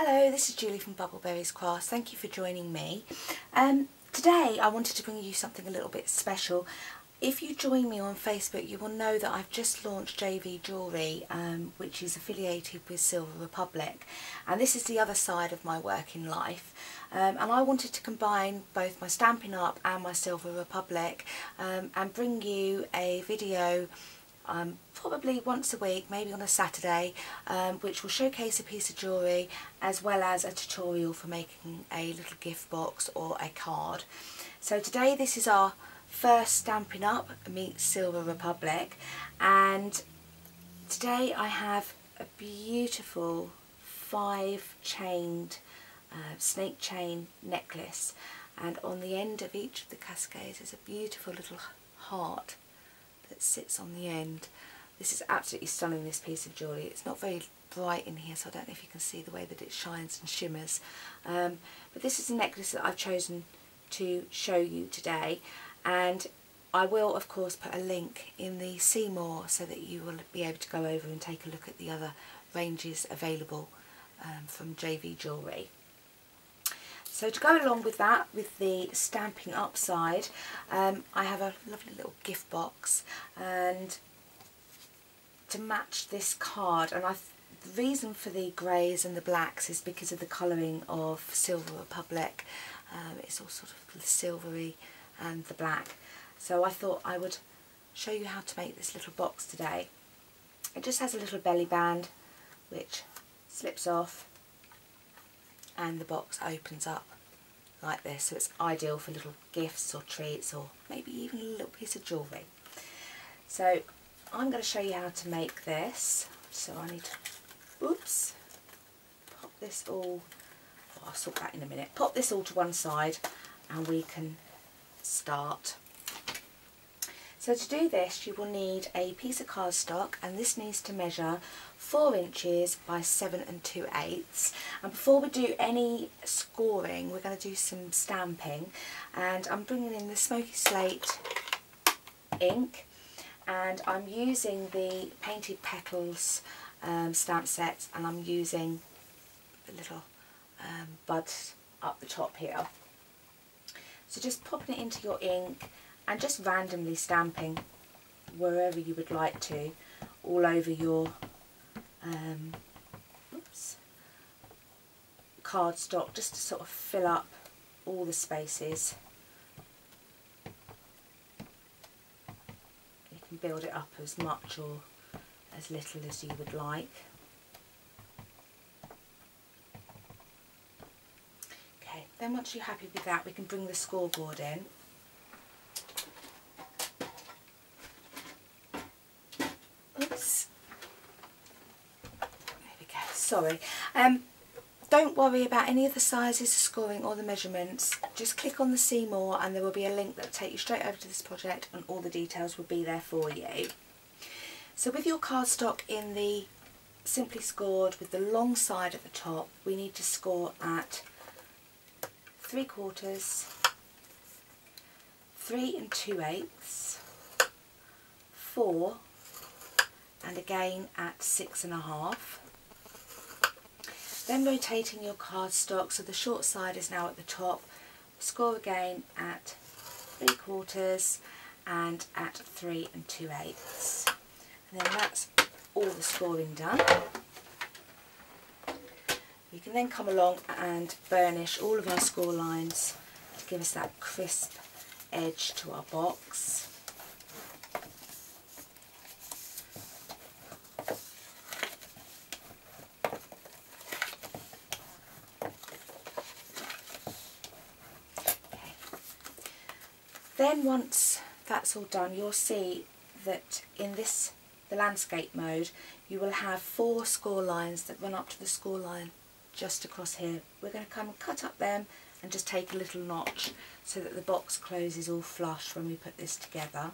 Hello, this is Julie from Bubbleberries Crafts. Thank you for joining me. Today I wanted to bring you something a little bit special. If you join me on Facebook, you will know that I've just launched JV Jewellery, which is affiliated with Silver Republic, and this is the other side of my work in life. And I wanted to combine both my Stampin' Up and my Silver Republic and bring you a video probably once a week, maybe on a Saturday, which will showcase a piece of jewellery as well as a tutorial for making a little gift box or a card. So today this is our first Stampin' Up meets Silver Republic, and today I have a beautiful 5-chained snake chain necklace, and on the end of each of the cascades is a beautiful little heart that sits on the end. This is absolutely stunning, this piece of jewellery. It's not very bright in here, so I don't know if you can see the way that it shines and shimmers. But this is a necklace that I've chosen to show you today, and I will of course put a link in the See More so that you will be able to go over and take a look at the other ranges available from JV Jewellery. So to go along with that, with the Stampin' Up side, I have a lovely little gift box, and to match this card, and the reason for the greys and the blacks is because of the colouring of Silver Republic. It's all sort of silvery and the black, so I thought I would show you how to make this little box today. It just has a little belly band which slips off, and the box opens up like this, so it's ideal for little gifts or treats, or maybe even a little piece of jewellery. So I'm going to show you how to make this. So I need to, oops, pop this all, I'll sort that in a minute, pop this all to one side and we can start. So to do this you will need a piece of cardstock, and this needs to measure 4 inches by 7 2/8. And before we do any scoring, we're going to do some stamping, and I'm bringing in the Smoky Slate ink, and I'm using the Painted Petals stamp set, and I'm using the little buds up the top here. So just popping it into your ink and just randomly stamping wherever you would like to, all over your cardstock, just to sort of fill up all the spaces. You can build it up as much or as little as you would like. Okay, then once you're happy with that, we can bring the scoreboard in. Oops. There we go, sorry. Don't worry about any of the sizes, the scoring or the measurements. Just click on the See More and there will be a link that will take you straight over to this project, and all the details will be there for you. So with your cardstock in the Simply Scored with the long side at the top, we need to score at 3/4, 3 2/8, 4, and again at 6 1/2. Then rotating your cardstock so the short side is now at the top, score again at 3/4 and at 3 2/8. And then that's all the scoring done. We can then come along and burnish all of our score lines to give us that crisp edge to our box. Then once that's all done, you'll see that in the landscape mode, you will have 4 score lines that run up to the score line just across here. We're going to come and cut up them and just take a little notch so that the box closes all flush when we put this together.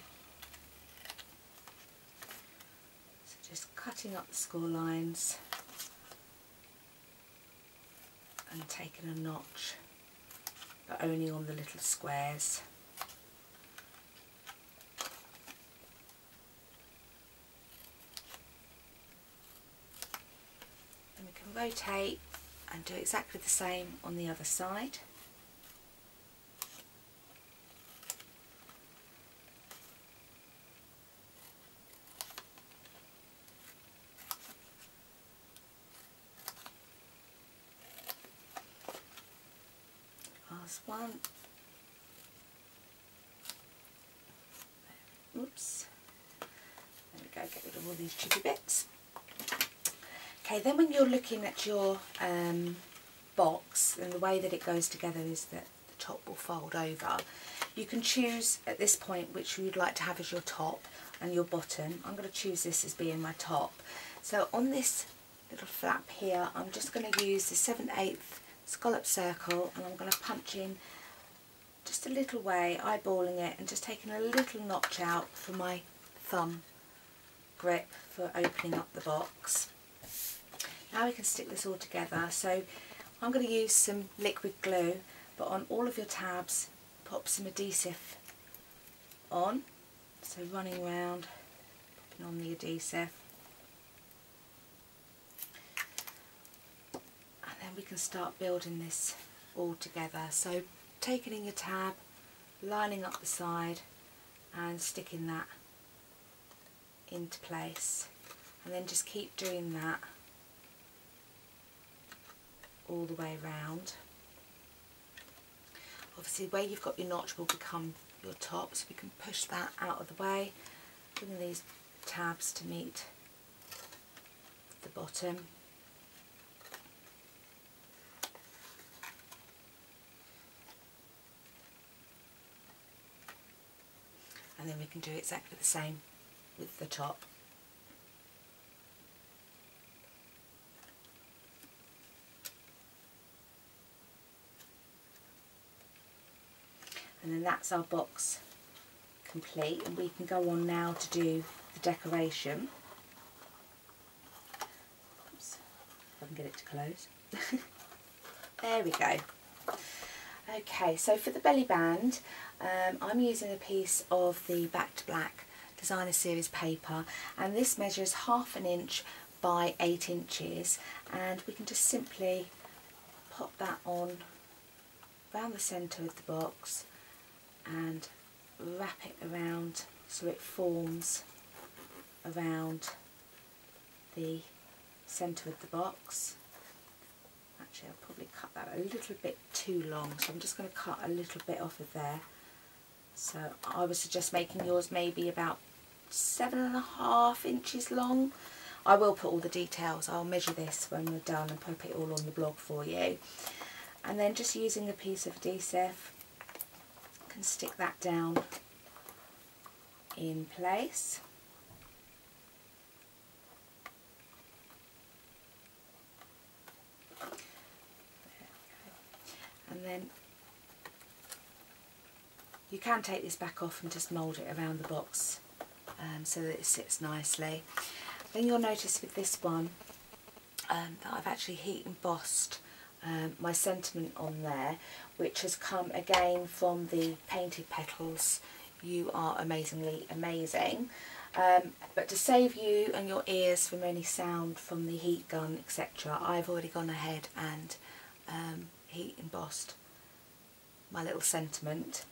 So just cutting up the score lines and taking a notch, but only on the little squares. And we can rotate and do exactly the same on the other side. Last one. Oops. There we go, get rid of all these chippy bits. Okay, then when you're looking at your box, and the way that it goes together is that the top will fold over. You can choose at this point which you'd like to have as your top and your bottom. I'm going to choose this as being my top. So on this little flap here, I'm just going to use the 7/8 scallop circle, and I'm going to punch in just a little way, eyeballing it and just taking a little notch out for my thumb grip for opening up the box. Now we can stick this all together. So I'm going to use some liquid glue, but on all of your tabs pop some adhesive on, so running around, popping on the adhesive, and then we can start building this all together. So taking in your tab, lining up the side and sticking that into place, and then just keep doing that all the way around. Obviously where you've got your notch will become your top, so we can push that out of the way, bringing these tabs to meet the bottom. And then we can do exactly the same with the top. And then that's our box complete, and we can go on now to do the decoration. Oops, if I can get it to close. There we go. Okay, so for the belly band, I'm using a piece of the Back to Black Designer Series paper, and this measures 1/2 inch by 8 inches, and we can just simply pop that on around the centre of the box and wrap it around so it forms around the centre of the box. Actually, I'll probably cut that a little bit too long, so I'm just going to cut a little bit off of there. So I would suggest making yours maybe about 7.5 inches long. I will put all the details, I'll measure this when we're done and put it all on the blog for you. And then just using a piece of adhesive, can stick that down in place. And then you can take this back off and just mould it around the box so that it sits nicely. Then you'll notice with this one that I've actually heat embossed my sentiment on there, which has come again from the Painted Petals You Are Amazingly Amazing. But to save you and your ears from any sound from the heat gun, etc., I've already gone ahead and heat embossed my little sentiment,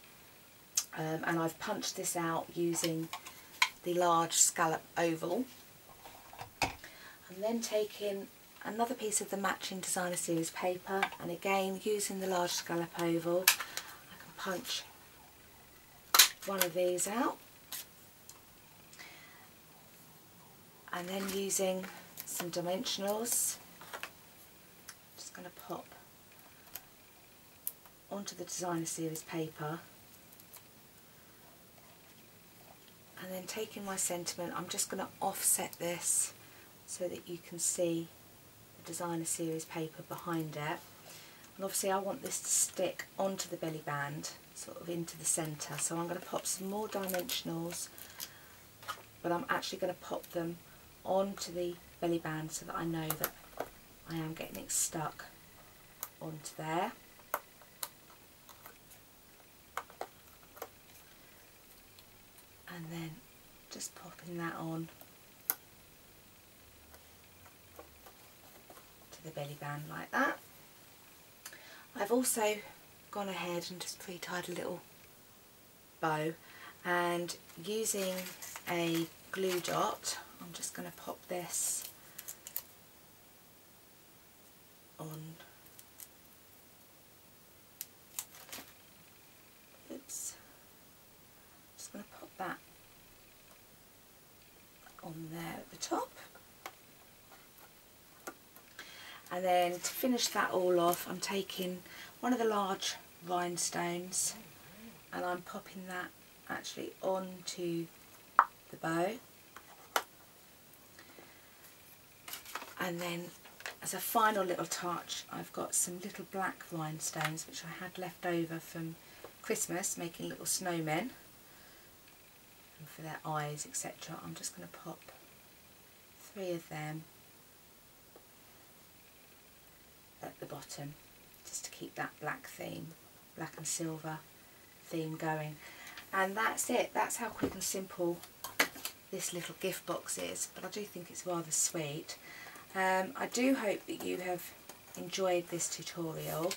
and I've punched this out using the large scallop oval, and then taking another piece of the matching Designer Series paper, and again using the large scallop oval, I can punch one of these out, and then using some dimensionals, just going to pop onto the Designer Series paper, and then taking my sentiment, I'm just going to offset this so that you can see the Designer Series paper behind it. And obviously I want this to stick onto the belly band, sort of into the centre, so I'm going to pop some more dimensionals, but I'm actually going to pop them onto the belly band so that I know that I am getting it stuck onto there. And then just popping that on to the belly band like that. I've also gone ahead and just pre-tied a little bow, and using a glue dot I'm just going to pop this on. Oops. Just going to pop that on there at the top, and then to finish that all off I'm taking one of the large rhinestones and I'm popping that actually onto the bow, and then as a final little touch I've got some little black rhinestones which I had left over from Christmas, making little snowmen and for their eyes, etc. I'm just going to pop 3 of them at the bottom just to keep that black theme, black and silver theme going. And that's it. That's how quick and simple this little gift box is, but I do think it's rather sweet. I do hope that you have enjoyed this tutorial,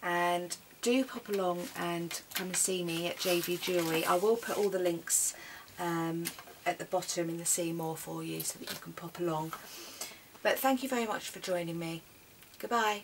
and do pop along and come and see me at JV Jewellery. I will put all the links at the bottom in the See More for you so that you can pop along. But thank you very much for joining me. Goodbye.